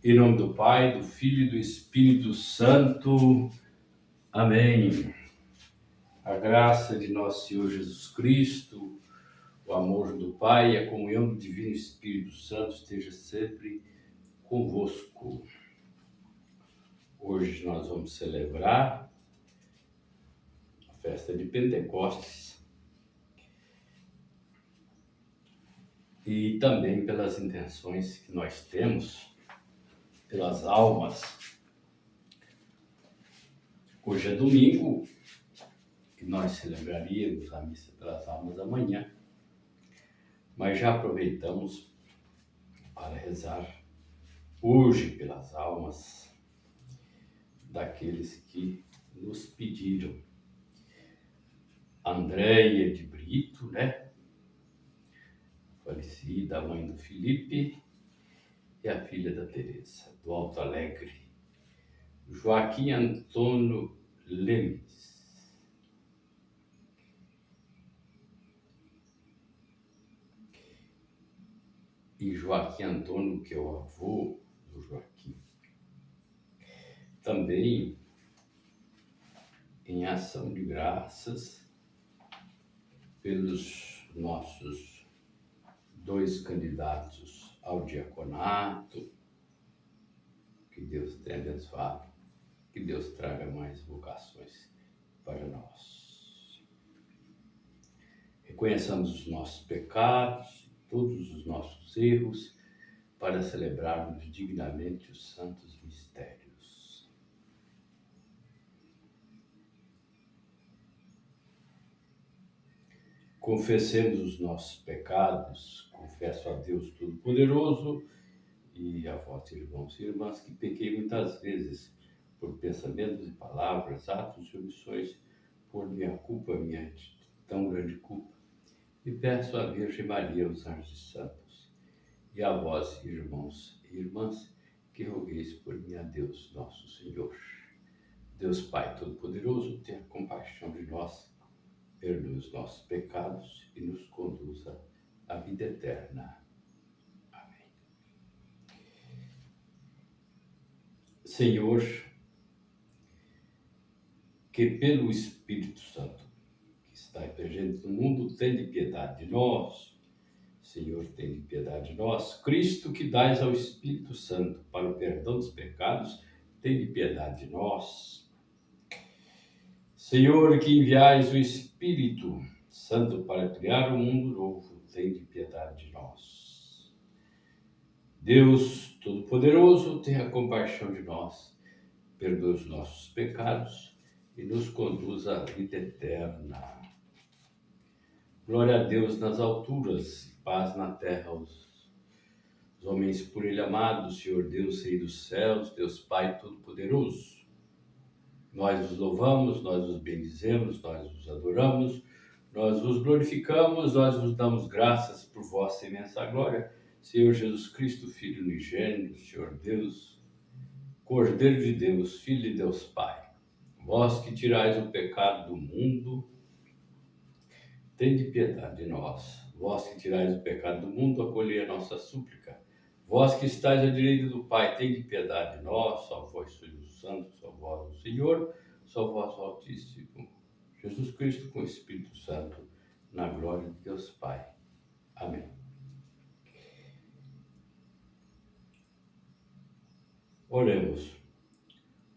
Em nome do Pai, do Filho e do Espírito Santo. Amém. A graça de nosso Senhor Jesus Cristo, o amor do Pai e a comunhão do Divino Espírito Santo esteja sempre convosco. Hoje nós vamos celebrar a festa de Pentecostes e também pelas intenções que nós temos, pelas almas. Hoje é domingo e nós celebraríamos a missa pelas almas amanhã, mas já aproveitamos para rezar hoje pelas almas daqueles que nos pediram. Andréia de Brito, falecida, a mãe do Felipe, e a filha da Teresa, do Alto Alegre. Joaquim Antônio Lemes. E Joaquim Antônio, que é o avô do Joaquim. Também, em ação de graças, pelos nossos 2 candidatos ao diaconato, que Deus tenha abençoado, que Deus traga mais vocações para nós. Reconheçamos os nossos pecados, todos os nossos erros, para celebrarmos dignamente os santos mistérios. Confessemos os nossos pecados, confesso a Deus Todo-Poderoso e a vós, irmãos e irmãs, que pequei muitas vezes por pensamentos e palavras, atos e omissões, por minha culpa, minha tão grande culpa. E peço à Virgem Maria, os anjos e santos, e a vós, irmãos e irmãs, que rogueis por mim a Deus nosso Senhor. Deus Pai Todo-Poderoso, tenha compaixão de nós, perdoe os nossos pecados e nos conduza à vida eterna. Amém. Senhor, que pelo Espírito Santo, que está presente no mundo, tende piedade de nós. Senhor, tende piedade de nós. Cristo, que dais ao Espírito Santo para o perdão dos pecados, tende piedade de nós. Senhor, que enviais o Espírito Santo para criar um mundo novo, tende piedade de nós. Deus Todo-Poderoso, tenha compaixão de nós, perdoe os nossos pecados e nos conduza à vida eterna. Glória a Deus nas alturas, paz na terra aos homens por Ele amados, Senhor Deus, Rei dos céus, Deus Pai Todo-Poderoso. Nós vos louvamos, nós vos bendizemos, nós vos adoramos, nós vos glorificamos, nós vos damos graças por vossa imensa glória, Senhor Jesus Cristo, Filho unigênito, Senhor Deus, Cordeiro de Deus, Filho de Deus Pai. Vós que tirais o pecado do mundo, tende piedade de nós. Vós que tirais o pecado do mundo, acolhei a nossa súplica. Vós que estáis à direita do Pai, tende piedade de nós. Só vós sois o Santo, só vós o Senhor, só vós o Altíssimo. Jesus Cristo com o Espírito Santo, na glória de Deus Pai. Amém. Oremos.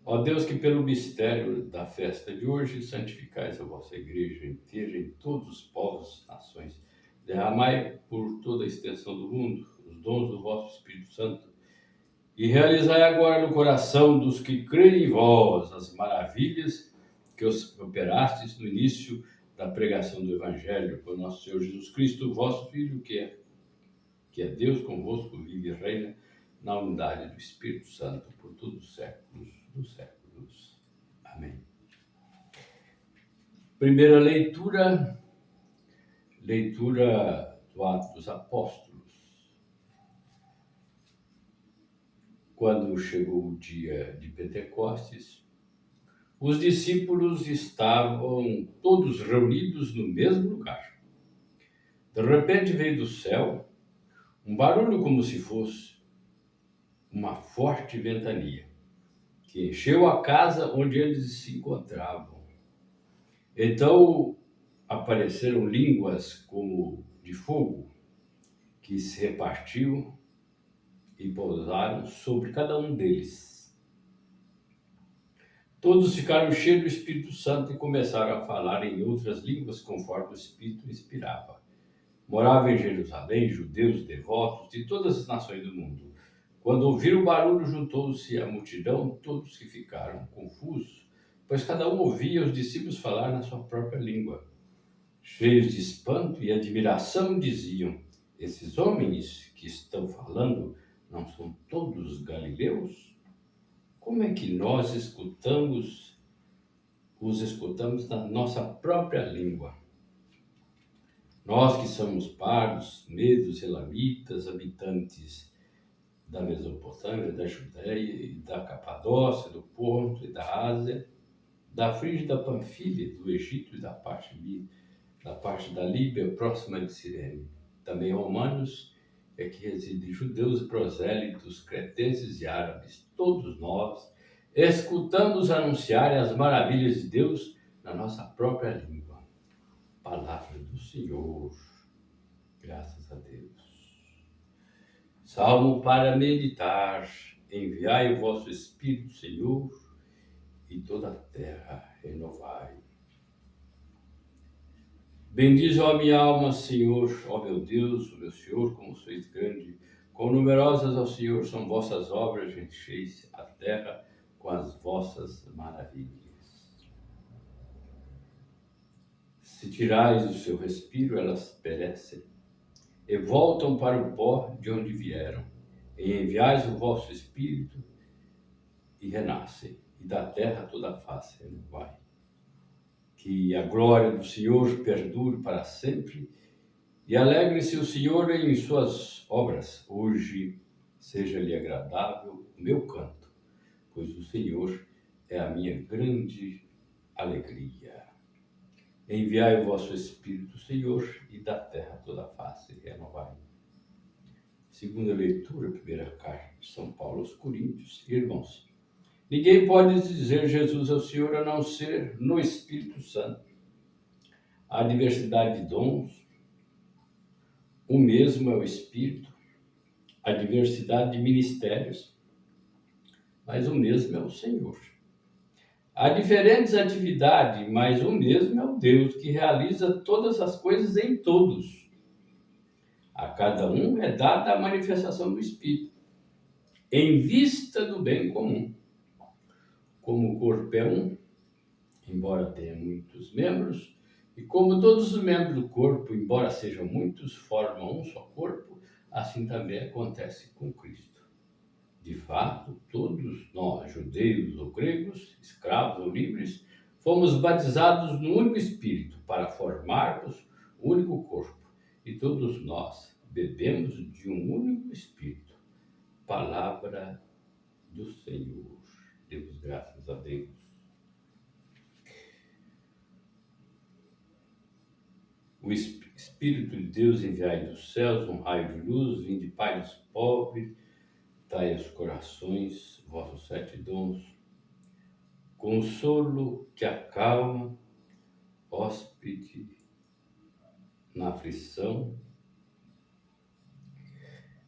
Ó Deus, que pelo mistério da festa de hoje santificais a vossa igreja inteira em todos os povos, nações, derramai por toda a extensão do mundo os dons do vosso Espírito Santo e realizai agora no coração dos que creem em vós as maravilhas que os operastes no início da pregação do Evangelho por nosso Senhor Jesus Cristo, vosso Filho, que é Deus convosco, vive e reina na unidade do Espírito Santo por todos os séculos dos séculos. Amém. Primeira leitura do Atos dos Apóstolos. Quando chegou o dia de Pentecostes, os discípulos estavam todos reunidos no mesmo lugar. De repente veio do céu um barulho como se fosse uma forte ventania, que encheu a casa onde eles se encontravam. Então apareceram línguas como de fogo, que se repartiu e pousaram sobre cada um deles. Todos ficaram cheios do Espírito Santo e começaram a falar em outras línguas conforme o Espírito inspirava. Moravam em Jerusalém judeus devotos de todas as nações do mundo. Quando ouviram o barulho, juntou-se a multidão, todos que ficaram confusos, pois cada um ouvia os discípulos falar na sua própria língua. Cheios de espanto e admiração, diziam: esses homens que estão falando não são todos galileus? Como é que nós os escutamos na nossa própria língua? Nós que somos pardos, medos, elamitas, habitantes da Mesopotâmia, da Judéia e da Capadócia, do Ponto e da Ásia, da Frígia e da Panfilha, do Egito e da parte da Líbia, próxima de Cirene. Também romanos, é que residem judeus, prosélitos, cretenses e árabes. Todos nós escutamos anunciar as maravilhas de Deus na nossa própria língua. Palavra do Senhor. Graças a Deus. Salmo para meditar. Enviai o vosso Espírito, Senhor, e toda a terra renovai. Bendize, ó minha alma, Senhor, ó meu Deus, ó meu Senhor, como sois grande. Quão numerosas, ó Senhor, são vossas obras, encheis a terra com as vossas maravilhas. Se tirais o seu respiro, elas perecem e voltam para o pó de onde vieram. E enviais o vosso Espírito e renascem, e da terra toda a face renovai. Que a glória do Senhor perdure para sempre, e alegre-se o Senhor em suas obras. Hoje seja-lhe agradável o meu canto, pois o Senhor é a minha grande alegria. Enviai o vosso Espírito, Senhor, e da terra toda a face renovai. Segunda leitura, primeira carta de São Paulo aos Coríntios. Irmãos, ninguém pode dizer Jesus é o Senhor a não ser no Espírito Santo. Há diversidade de dons, o mesmo é o Espírito. Há diversidade de ministérios, mas o mesmo é o Senhor. Há diferentes atividades, mas o mesmo é o Deus que realiza todas as coisas em todos. A cada um é dada a manifestação do Espírito, em vista do bem comum. Como o corpo é um, embora tenha muitos membros, e como todos os membros do corpo, embora sejam muitos, formam um só corpo, assim também acontece com Cristo. De fato, todos nós, judeus ou gregos, escravos ou livres, fomos batizados no único Espírito para formarmos o único corpo. E todos nós bebemos de um único Espírito. Palavra do Senhor. Demos graças a Deus. O Espírito de Deus enviai dos céus um raio de luz, vinde Pai dos pobres, dai aos corações vossos 7 dons, consolo que acalma, hóspede na aflição,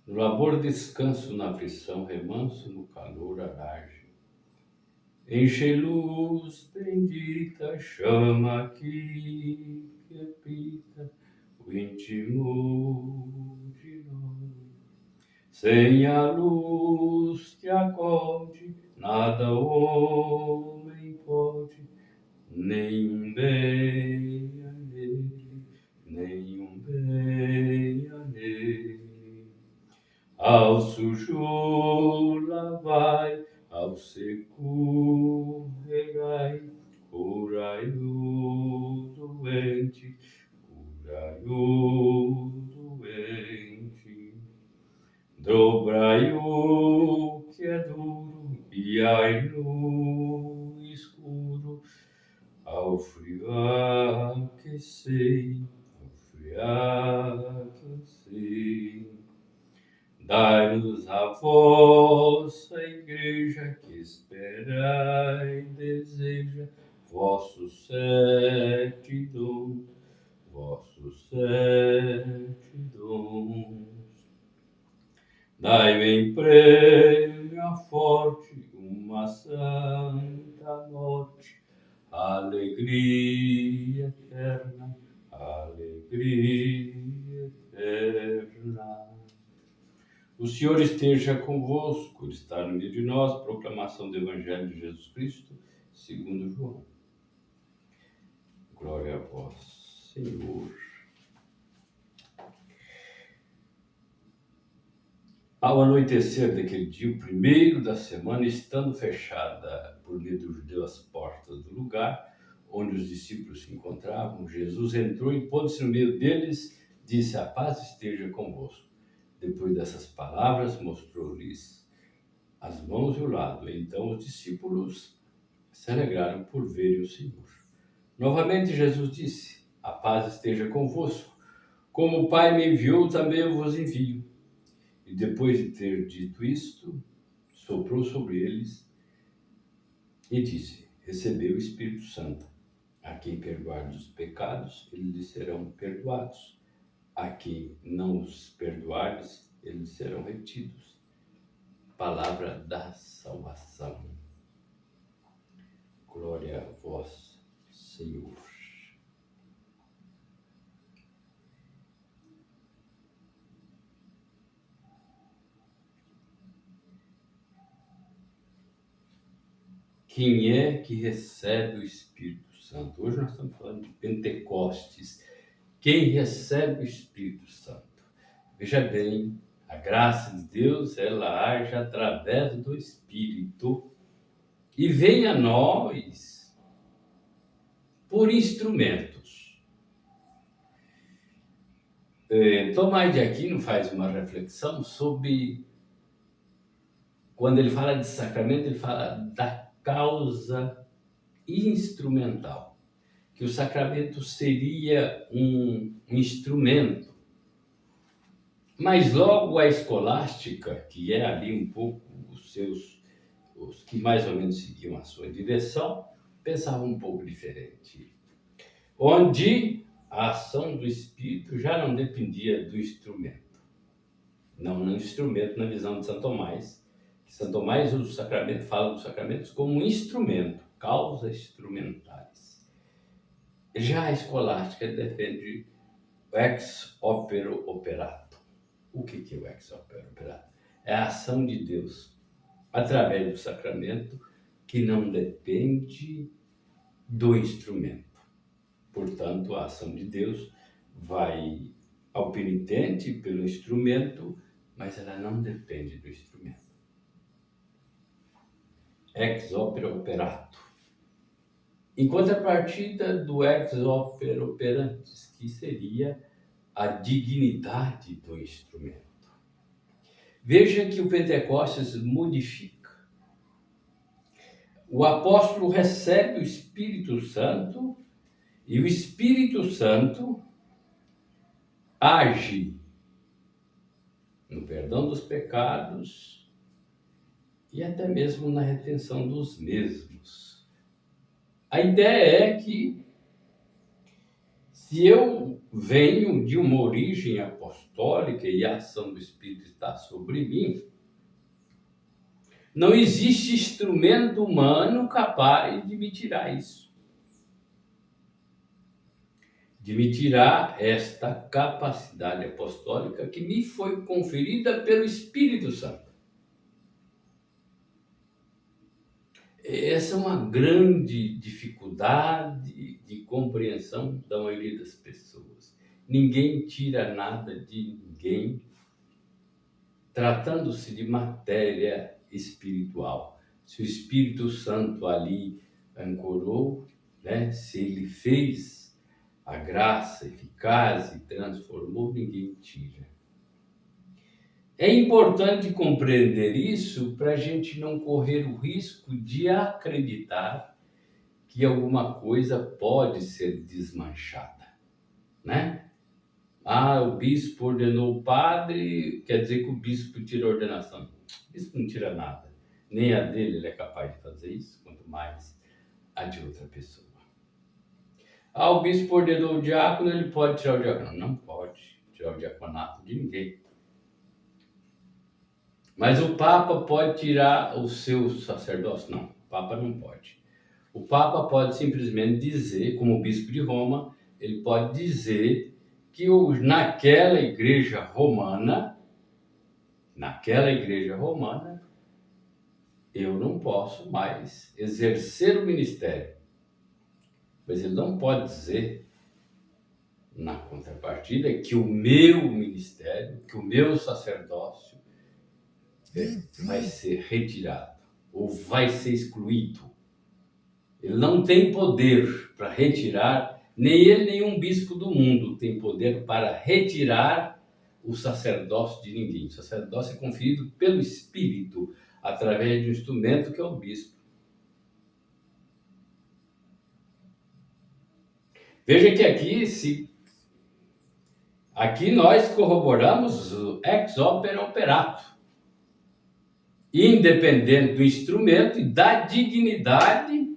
no labor descanso na aflição, remanso no calor arage. Enche luz bendita, chama aqui que habita o íntimo de nós. Sem a luz que acode, nada o homem pode, nenhum bem há nele, nenhum bem há nele. Ao sujo lavai, ao seco regai, curai o doente, curai o doente. Dobrai o que é duro, guiai no escuro, ao frio aquecei, ao frio aquecei. Dai-nos a voz eterna, alegria eterna. O Senhor esteja convosco, Ele está no meio de nós. Proclamação do Evangelho de Jesus Cristo, segundo João. Glória a vós, Senhor. Ao anoitecer daquele dia, o primeiro da semana, estando fechada por meio dos judeus as portas do lugar onde os discípulos se encontravam, Jesus entrou e, pondo-se no meio deles, disse: a paz esteja convosco. Depois dessas palavras, mostrou-lhes as mãos e o lado. Então os discípulos se alegraram por verem o Senhor. Novamente Jesus disse: a paz esteja convosco. Como o Pai me enviou, também eu vos envio. E depois de ter dito isto, soprou sobre eles e disse: recebeu o Espírito Santo. A quem perdoar os pecados, eles lhe serão perdoados. A quem não os perdoardes, eles serão retidos. Palavra da salvação. Glória a vós, Senhor. Quem é que recebe o Espírito Santo? Hoje nós estamos falando de Pentecostes. Quem recebe o Espírito Santo? Veja bem, a graça de Deus, ela age através do Espírito e vem a nós por instrumentos. Tomás de Aquino faz uma reflexão sobre, quando ele fala de sacramento, ele fala da causa instrumental, que o sacramento seria um instrumento. Mas logo a escolástica, que é ali um pouco os que mais ou menos seguiam a sua direção, pensavam um pouco diferente. Onde a ação do Espírito já não dependia do instrumento. Não no instrumento na visão de São Tomás. São Tomás usa o sacramento, fala dos sacramentos como instrumento, causas instrumentais. Já a escolástica defende o ex opero operato. O que é o ex opero operato? É a ação de Deus através do sacramento que não depende do instrumento. Portanto, a ação de Deus vai ao penitente pelo instrumento, mas ela não depende do instrumento. Ex opere operato. Em contrapartida do ex opere operantes, que seria a dignidade do instrumento. Veja que o Pentecostes modifica. O apóstolo recebe o Espírito Santo e o Espírito Santo age no perdão dos pecados e até mesmo na retenção dos mesmos. A ideia é que, se eu venho de uma origem apostólica e a ação do Espírito está sobre mim, não existe instrumento humano capaz de me tirar isso. De me tirar esta capacidade apostólica que me foi conferida pelo Espírito Santo. Essa é uma grande dificuldade de compreensão da maioria das pessoas. Ninguém tira nada de ninguém, tratando-se de matéria espiritual. Se o Espírito Santo ali ancorou, né? Se ele fez a graça eficaz e transformou, ninguém tira. É importante compreender isso para a gente não correr o risco de acreditar que alguma coisa pode ser desmanchada, né? O bispo ordenou o padre, quer dizer que o bispo tira a ordenação. O bispo não tira nada. Nem a dele ele é capaz de fazer isso, quanto mais a de outra pessoa. O bispo ordenou o diácono, ele pode tirar o diácono. Não pode tirar o diaconato de ninguém. Mas o Papa pode tirar o seu sacerdócio? Não, o Papa não pode. O Papa pode simplesmente dizer, como bispo de Roma, ele pode dizer que naquela igreja romana, eu não posso mais exercer o ministério. Mas ele não pode dizer, na contrapartida, que o meu ministério, que o meu sacerdócio vai ser retirado ou vai ser excluído. Ele não tem poder para retirar, nem ele, nem um bispo do mundo tem poder para retirar o sacerdócio de ninguém. O sacerdócio é conferido pelo Espírito, através de um instrumento que é o bispo. Veja que aqui nós corroboramos o ex opere operato, independente do instrumento e da dignidade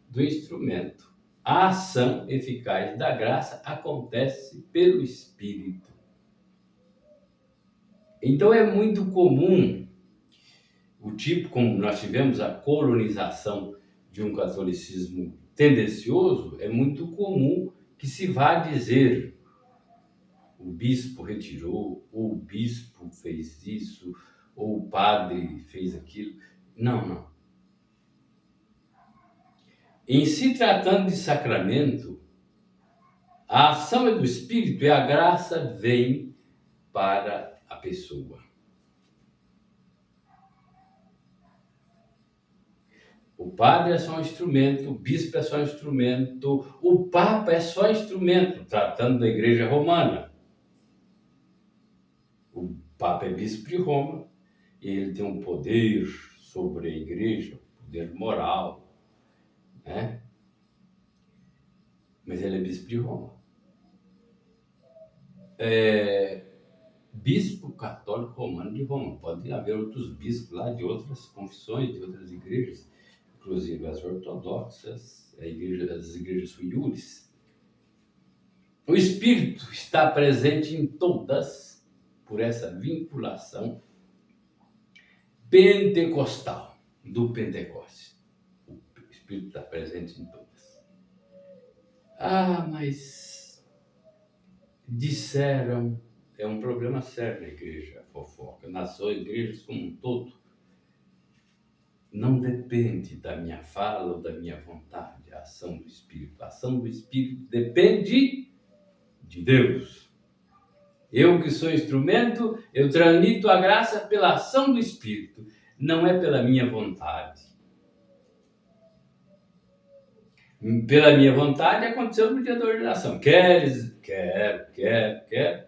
do instrumento. A ação eficaz da graça acontece pelo Espírito. Então é muito comum como nós tivemos a colonização de um catolicismo tendencioso, é muito comum que se vá dizer o bispo retirou, ou o bispo fez isso, ou o padre fez aquilo. Não. Em se tratando de sacramento, a ação é do Espírito e a graça vem para a pessoa. O padre é só um instrumento, o bispo é só um instrumento, o papa é só instrumento, tratando da Igreja Romana. O papa é bispo de Roma e ele tem um poder sobre a Igreja, poder moral, né? Mas ele é bispo de Roma. Bispo católico romano de Roma. Pode haver outros bispos lá de outras confissões, de outras igrejas, inclusive as ortodoxas, as igrejas suiures. O Espírito está presente em todas, por essa vinculação pentecostal do Pentecostes. O Espírito está presente em todas. Mas disseram, é um problema sério na igreja, fofoca, nas igrejas como um todo. Não depende da minha fala ou da minha vontade, a ação do Espírito. A ação do Espírito depende de Deus. Eu que sou instrumento, eu transmito a graça pela ação do Espírito, não é pela minha vontade. Pela minha vontade aconteceu no dia da ordenação. Quero,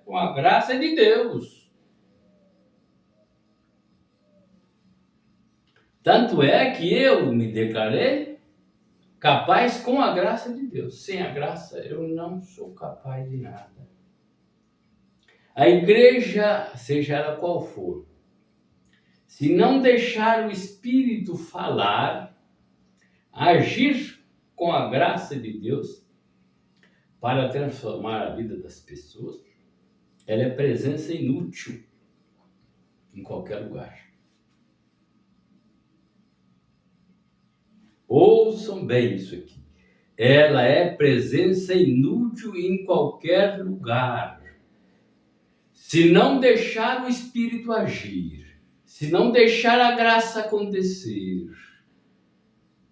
com a graça de Deus. Tanto é que eu me declarei capaz com a graça de Deus. Sem a graça eu não sou capaz de nada. A igreja, seja ela qual for, se não deixar o Espírito falar, agir com a graça de Deus para transformar a vida das pessoas, ela é presença inútil em qualquer lugar. Ouçam bem isso aqui. Ela é presença inútil em qualquer lugar. Se não deixar o Espírito agir, se não deixar a graça acontecer,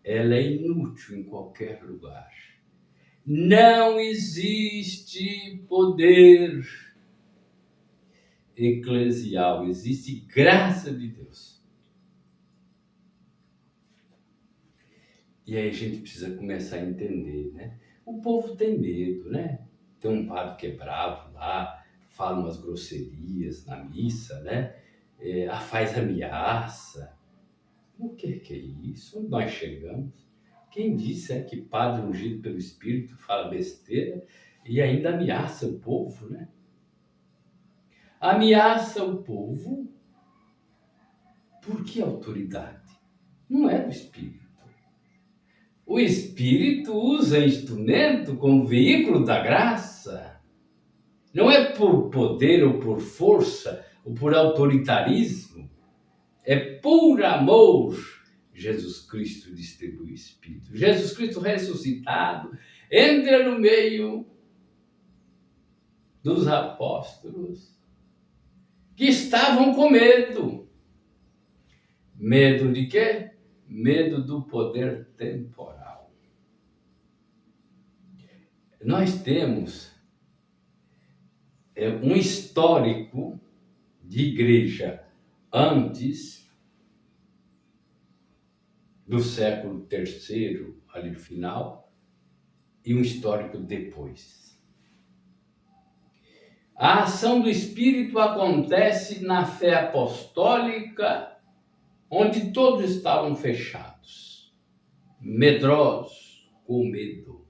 ela é inútil em qualquer lugar. Não existe poder eclesial, existe graça de Deus. E aí a gente precisa começar a entender, né? O povo tem medo, né? Tem um padre que é bravo lá, fala umas grosserias na missa, né? Faz ameaça. O que é isso? Onde nós chegamos? Quem disse que padre ungido pelo Espírito fala besteira e ainda ameaça o povo, né? Ameaça o povo. Por que autoridade? Não é do Espírito. O Espírito usa instrumento como veículo da graça. Não é por poder ou por força ou por autoritarismo. É por amor. Jesus Cristo distribui o Espírito. Jesus Cristo ressuscitado entra no meio dos apóstolos que estavam com medo. Medo de quê? Medo do poder temporal. Nós temos um histórico de igreja antes do século III, ali no final, e um histórico depois. A ação do Espírito acontece na fé apostólica, onde todos estavam fechados, medrosos, com medo.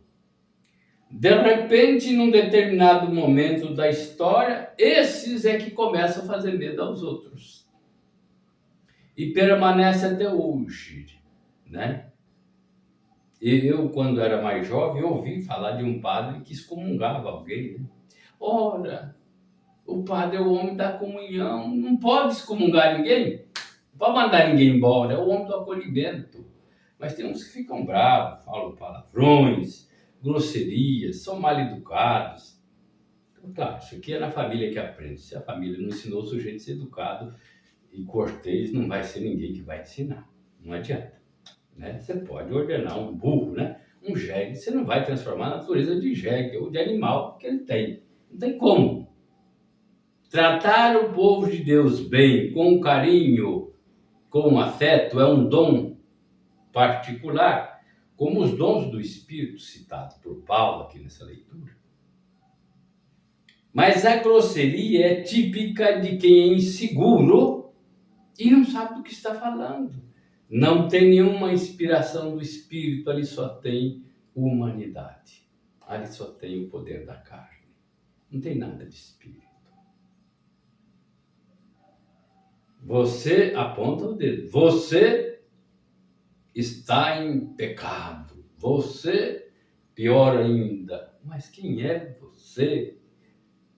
De repente, num determinado momento da história, esses é que começam a fazer medo aos outros. E permanece até hoje, né? Eu, quando era mais jovem, ouvi falar de um padre que excomungava alguém, né? Ora, o padre é o homem da comunhão, não pode excomungar ninguém, não pode mandar ninguém embora, é o homem do acolhimento. Mas tem uns que ficam bravos, falam palavrões, grosserias, são mal educados. Então, claro, isso aqui é na família que aprende. Se a família não ensinou o sujeito a ser educado e cortês, não vai ser ninguém que vai ensinar. Não adianta. Né? Você pode ordenar um burro, né? Um jegue, você não vai transformar a natureza de jegue ou de animal que ele tem. Não tem como. Tratar o povo de Deus bem, com carinho, com afeto, é um dom particular, como os dons do Espírito citados por Paulo aqui nessa leitura. Mas a grosseria é típica de quem é inseguro e não sabe do que está falando. Não tem nenhuma inspiração do Espírito, ali só tem humanidade. Ali só tem o poder da carne. Não tem nada de Espírito. Você aponta o dedo. Você está em pecado. Você, pior ainda. Mas quem é você?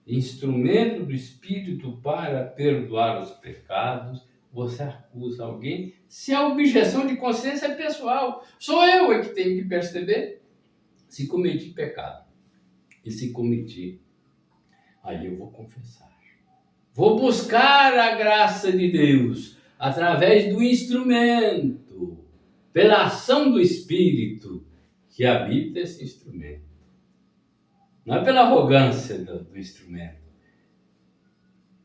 Instrumento do Espírito para perdoar os pecados. Você acusa alguém se a objeção de consciência é pessoal. Sou eu que tenho que perceber se cometi pecado. E se cometi, aí eu vou confessar. Vou buscar a graça de Deus através do instrumento, pela ação do Espírito que habita esse instrumento. Não é pela arrogância do instrumento.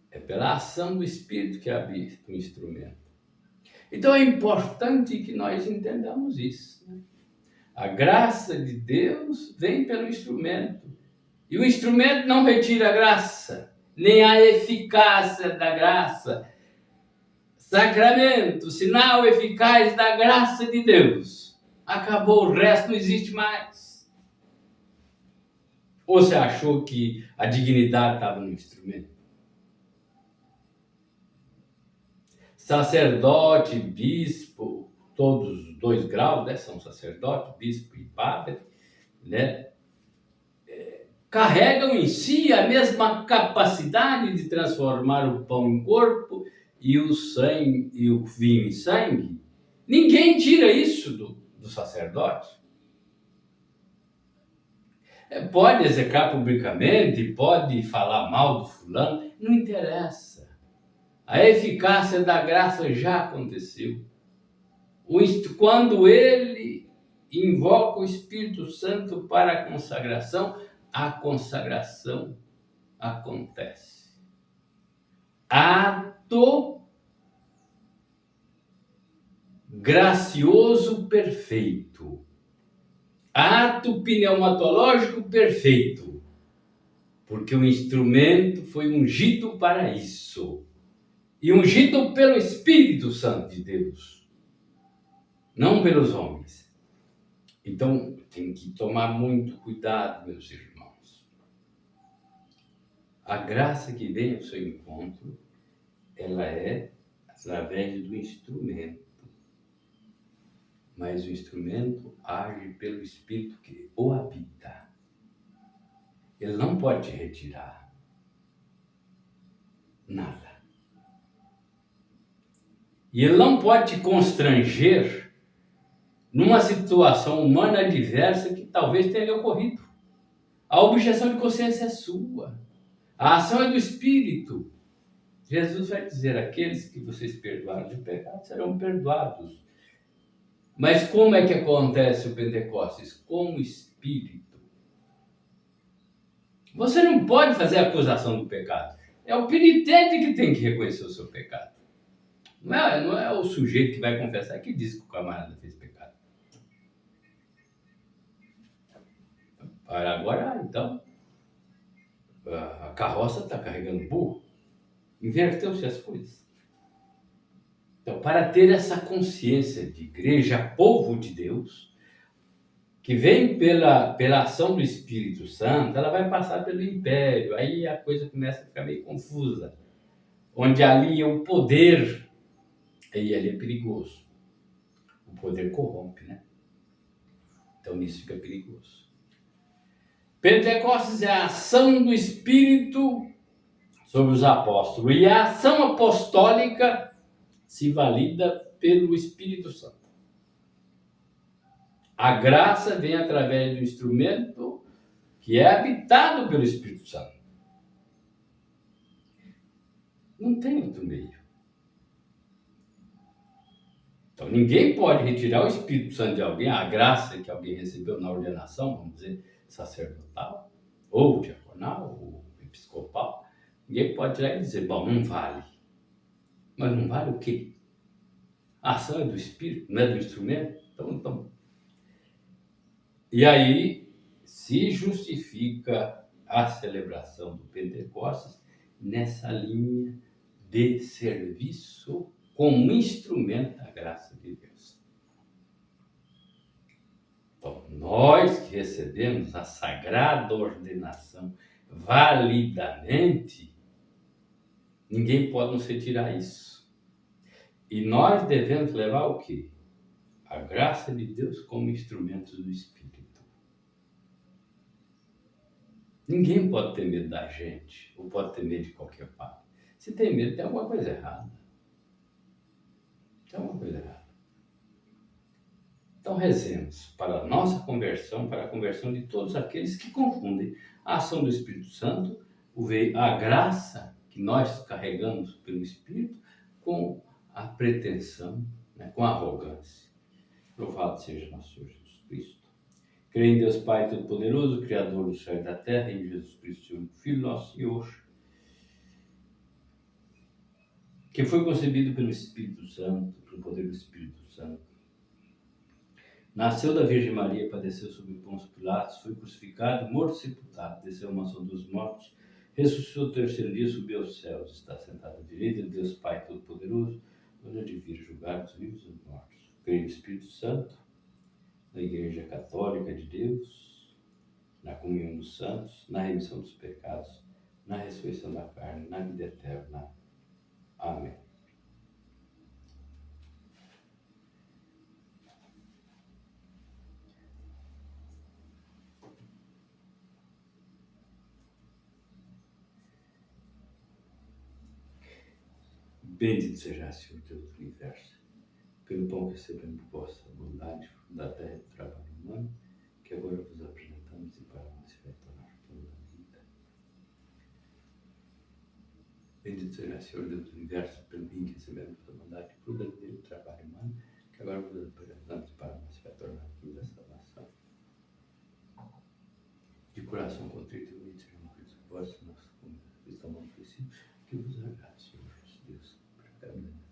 É pela ação do Espírito que habita o instrumento. Então é importante que nós entendamos isso. Né? A graça de Deus vem pelo instrumento. E o instrumento não retira a graça, nem a eficácia da graça. Sacramento, sinal eficaz da graça de Deus. Acabou, o resto não existe mais. Ou você achou que a dignidade estava no instrumento? Sacerdote, bispo, todos os 2 graus, né? São sacerdote, bispo e padre, né? Carregam em si a mesma capacidade de transformar o pão em corpo e o sangue e o vinho em sangue. Ninguém tira isso do sacerdote. Pode execrar publicamente, pode falar mal do fulano, não interessa. A eficácia da graça já aconteceu. Quando ele invoca o Espírito Santo para a consagração acontece. Ato gracioso perfeito. Ato pneumatológico perfeito. Porque o instrumento foi ungido para isso. E ungido pelo Espírito Santo de Deus, não pelos homens. Então, tem que tomar muito cuidado, meus irmãos. A graça que vem ao seu encontro, ela é através do instrumento. Mas o instrumento age pelo Espírito que o habita. Ele não pode te retirar nada. E ele não pode te constranger numa situação humana adversa que talvez tenha ocorrido. A objeção de consciência é sua. A ação é do Espírito. Jesus vai dizer: aqueles que vocês perdoaram de pecado serão perdoados. Mas como é que acontece o Pentecostes? Com o Espírito. Você não pode fazer acusação do pecado. É o penitente que tem que reconhecer o seu pecado. Não é o sujeito que vai confessar que diz que o camarada fez pecado. Para agora, então, a carroça está carregando burro. Inverteu-se as coisas. Então, para ter essa consciência de igreja, povo de Deus, que vem pela ação do Espírito Santo, ela vai passar pelo império. Aí a coisa começa a ficar meio confusa. Onde ali é o poder, aí ali é perigoso. O poder corrompe, né? Então isso fica perigoso. Pentecostes é a ação do Espírito sobre os apóstolos. E a ação apostólica se valida pelo Espírito Santo. A graça vem através do instrumento que é habitado pelo Espírito Santo. Não tem outro meio. Então, ninguém pode retirar o Espírito Santo de alguém, a graça que alguém recebeu na ordenação, vamos dizer, sacerdotal, ou diaconal, ou episcopal. Ninguém pode tirar e dizer: bom, não vale. Mas não vale o quê? A ação é do Espírito, não é do instrumento? Então. E aí se justifica a celebração do Pentecostes nessa linha de serviço como instrumento da graça de Deus. Então, nós que recebemos a sagrada ordenação validamente, ninguém pode nos retirar isso. E nós devemos levar o quê? A graça de Deus como instrumento do Espírito. Ninguém pode ter medo da gente, ou pode ter medo de qualquer parte. Se tem medo, tem alguma coisa errada. Tem alguma coisa errada. Então, rezemos para a nossa conversão, para a conversão de todos aqueles que confundem a ação do Espírito Santo, a graça que nós carregamos pelo Espírito, com a pretensão, né, com a arrogância. Louvado seja nosso Senhor Jesus Cristo. Creio em Deus Pai Todo-Poderoso, Criador do céu e da terra, e em Jesus Cristo, seu único Filho, nosso Senhor, que foi concebido pelo Espírito Santo, pelo poder do Espírito Santo. Nasceu da Virgem Maria, padeceu sob Pôncio Pilatos, foi crucificado, morto e sepultado, desceu à mansão dos mortos, ressuscitou o terceiro dia, subiu aos céus, está sentado à direita de Deus Pai Todo-Poderoso, onde há de vir julgar os vivos e os mortos. Creio no Espírito Santo, na Igreja Católica de Deus, na comunhão dos santos, na remissão dos pecados, na ressurreição da carne, na vida eterna. Amém. Bendito seja, Senhor Deus do universo, pelo pão que recebemos de vossa bondade, da terra e do trabalho humano, que agora vos apresentamos e para nós se vai tornar toda a vida. Bendito seja, Senhor Deus do universo, pelo bem que recebemos da bondade, por do trabalho humano, que agora vos apresentamos e para nós se vai tornar toda a salvação. De coração contrito e humilde, sejam Cristo, vós, nossos cristãos oferecidos, que vos agrade, Senhor Jesus Deus, para cada um.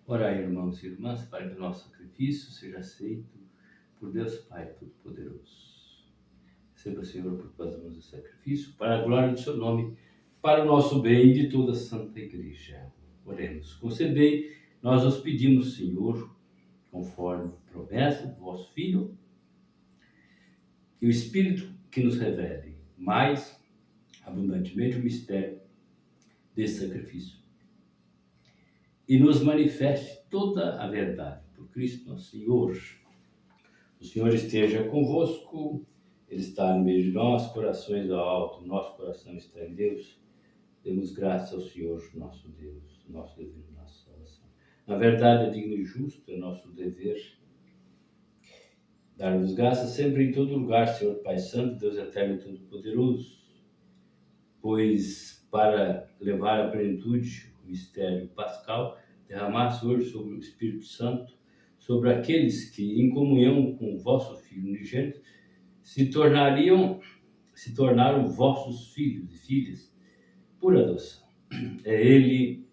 Orai, irmãos e irmãs, para que o nosso sacrifício seja aceito por Deus Pai Todo-Poderoso. Receba, Senhor, por tuas mãos esse sacrifício, para a glória do seu nome, para o nosso bem e de toda a Santa Igreja. Oremos. Concedei, nós os pedimos, Senhor, conforme promessa do vosso Filho, que o Espírito que nos revele mais abundantemente o mistério desse sacrifício e nos manifeste toda a verdade por Cristo nosso Senhor. O Senhor esteja convosco, Ele está no meio de nós, corações ao alto, nosso coração está em Deus. Demos graças ao Senhor, nosso Deus, nosso dever, nossa salvação. Na verdade, é digno e justo, é nosso dever dar-vos graças sempre em todo lugar, Senhor Pai Santo, Deus eterno e todo-poderoso, pois para levar à plenitude o mistério pascal, derramaste hoje sobre o Espírito Santo, sobre aqueles que, em comunhão com o vosso Filho unigênito, se tornaram vossos filhos e filhas por adoção. É Ele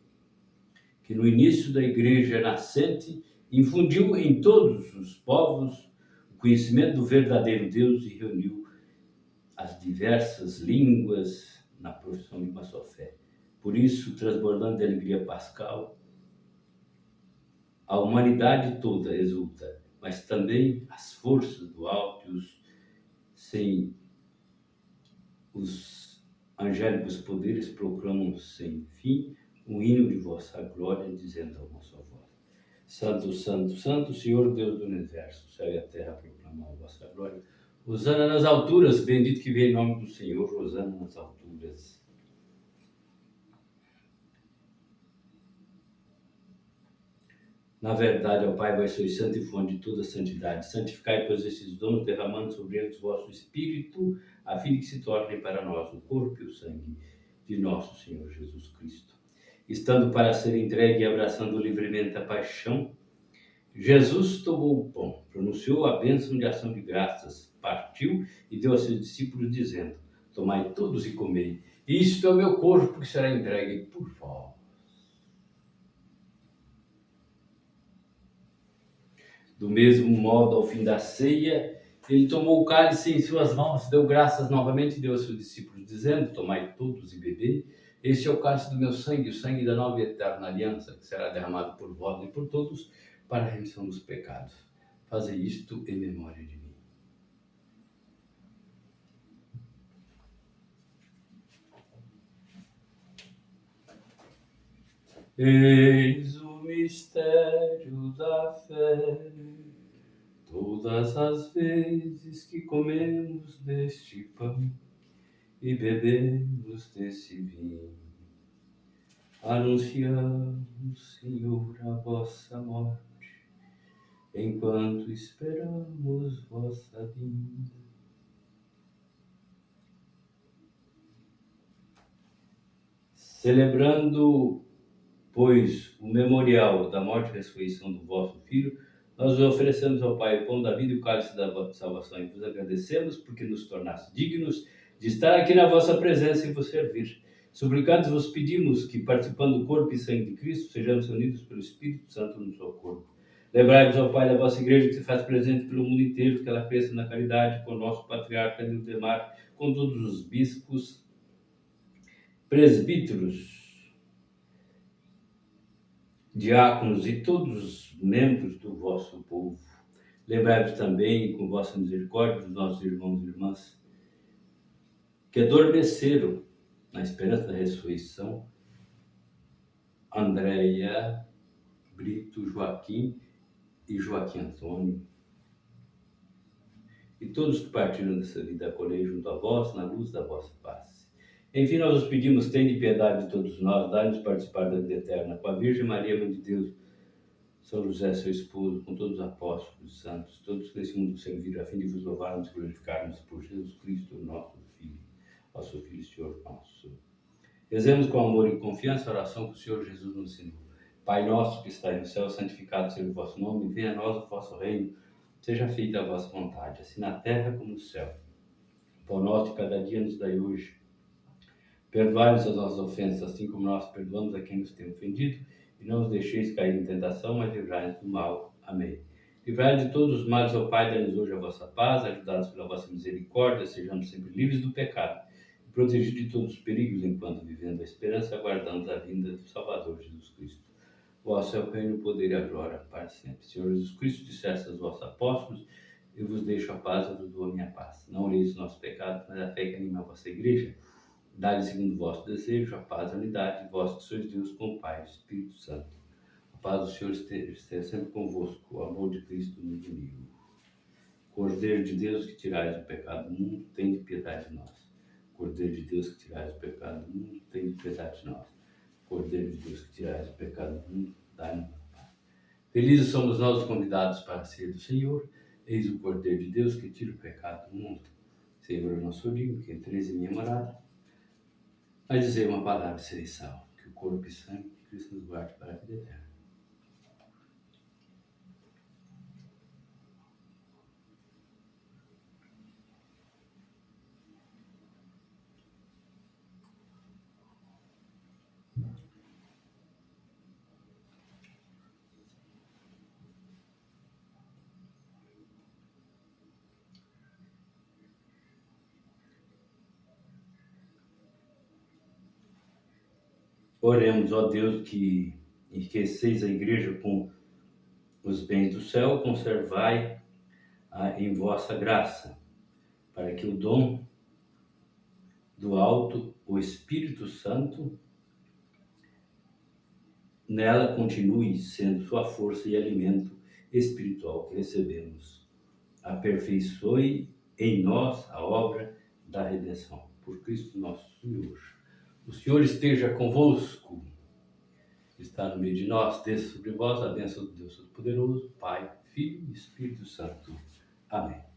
que no início da Igreja nascente infundiu em todos os povos o conhecimento do verdadeiro Deus e reuniu as diversas línguas na profissão de uma só fé. Por isso, transbordando de alegria pascal, a humanidade toda exulta, mas também as forças do alto e os angélicos poderes proclamam sem fim o hino de vossa glória, dizendo a uma só voz: Santo, Santo, Santo, Senhor Deus do universo, o céu e a terra proclamam a vossa glória. Hosana nas alturas, bendito que vem em nome do Senhor, hosana nas alturas. Na verdade, ó Pai, vós sois santo e fonte de toda santidade. Santificai, pois, esses dons, derramando sobre eles o vosso Espírito, a fim de que se tornem para nós o corpo e o sangue de nosso Senhor Jesus Cristo. Estando para ser entregue e abraçando livremente a paixão, Jesus tomou o pão, pronunciou a bênção de ação de graças, partiu e deu a seus discípulos, dizendo: Tomai todos e comei, isto é o meu corpo que será entregue por vós. Do mesmo modo, ao fim da ceia, ele tomou o cálice em suas mãos, deu graças novamente e deu a seus discípulos, dizendo: Tomai todos e bebei. Este é o cálice do meu sangue, o sangue da nova e eterna aliança, que será derramado por vós e por todos para a remissão dos pecados. Fazei isto em memória de mim. Eis o mistério da fé. Todas as vezes que comemos deste pão e bebemos desse vinho, anunciamos, Senhor, a vossa morte, enquanto esperamos vossa vinda. Celebrando, pois, o memorial da morte e ressurreição do vosso Filho, nós oferecemos ao Pai o pão da vida e o cálice da salvação, e vos agradecemos porque nos tornaste dignos de estar aqui na vossa presença e vos servir. Suplicantes vos pedimos que, participando do corpo e sangue de Cristo, sejamos unidos pelo Espírito Santo no seu corpo. Lembrai-vos, ó Pai, da vossa igreja que se faz presente pelo mundo inteiro, que ela cresça na caridade com o nosso patriarca Nildemar, com todos os bispos, presbíteros, diáconos e todos os membros do vosso povo. Lembrai-vos também, com vossa misericórdia, dos nossos irmãos e irmãs que adormeceram na esperança da ressurreição: Andréia, Brito, Joaquim e Joaquim Antônio, e todos que partiram dessa vida, acolhei junto a vós, na luz da vossa paz. Enfim, nós os pedimos, tende piedade de todos nós, dai-nos participar da vida eterna, com a Virgem Maria, Mãe de Deus, São José, seu esposo, com todos os apóstolos, santos, todos que nesse mundo serviram, a fim de vos louvarmos e glorificarmos por Jesus Cristo, nosso Filho, vosso Filho, Senhor nosso. Rezemos com amor e confiança a oração que o Senhor Jesus nos ensinou. Pai nosso que estais no céu, santificado seja o vosso nome, venha a nós o vosso reino, seja feita a vossa vontade, assim na terra como no céu. O pão nosso de cada dia nos dai hoje. Perdoai-nos as nossas ofensas, assim como nós perdoamos a quem nos tem ofendido, e não nos deixeis cair em tentação, mas livrai-nos do mal. Amém. Livrai-nos de todos os males, ó Pai, dai-nos hoje a vossa paz, ajudados pela vossa misericórdia, sejamos sempre livres do pecado, e protegidos de todos os perigos, enquanto vivendo a esperança, aguardamos a vinda do Salvador Jesus Cristo. Vosso é o reino, o poder e a glória, para sempre. Senhor Jesus Cristo, disseste aos vossos apóstolos: Eu vos deixo a paz, eu vos dou a minha paz. Não olheis os nossos pecados, mas a fé que anima a vossa igreja. Dai-lhe segundo o vosso desejo, a paz e a unidade, vós que sois Deus com o Pai e o Espírito Santo. A paz do Senhor esteja sempre convosco, o amor de Cristo nos uniu. Cordeiro de Deus, que tirais o pecado do mundo, tem piedade de nós. Cordeiro de Deus, que tirais o pecado do mundo, tem piedade de nós. Cordeiro de Deus, que tirais o pecado do mundo, dai-nos a paz. Felizes somos nós convidados para a ceia do Senhor. Eis o Cordeiro de Deus, que tira o pecado do mundo. Senhor, eu não sou digno que entreis em minha morada, mas dizer uma palavra e serei salvo. Que o corpo e sangue de Cristo nos guarde para a vida eterna. Oremos, ó Deus, que enriqueceis a igreja com os bens do céu, conservai em vossa graça, para que o dom do alto, o Espírito Santo, nela continue sendo sua força e alimento espiritual que recebemos. Aperfeiçoe em nós a obra da redenção. Por Cristo nosso Senhor. O Senhor esteja convosco. Está no meio de nós. Desça sobre vós a bênção do Deus Todo-Poderoso, Pai, Filho e Espírito Santo. Amém.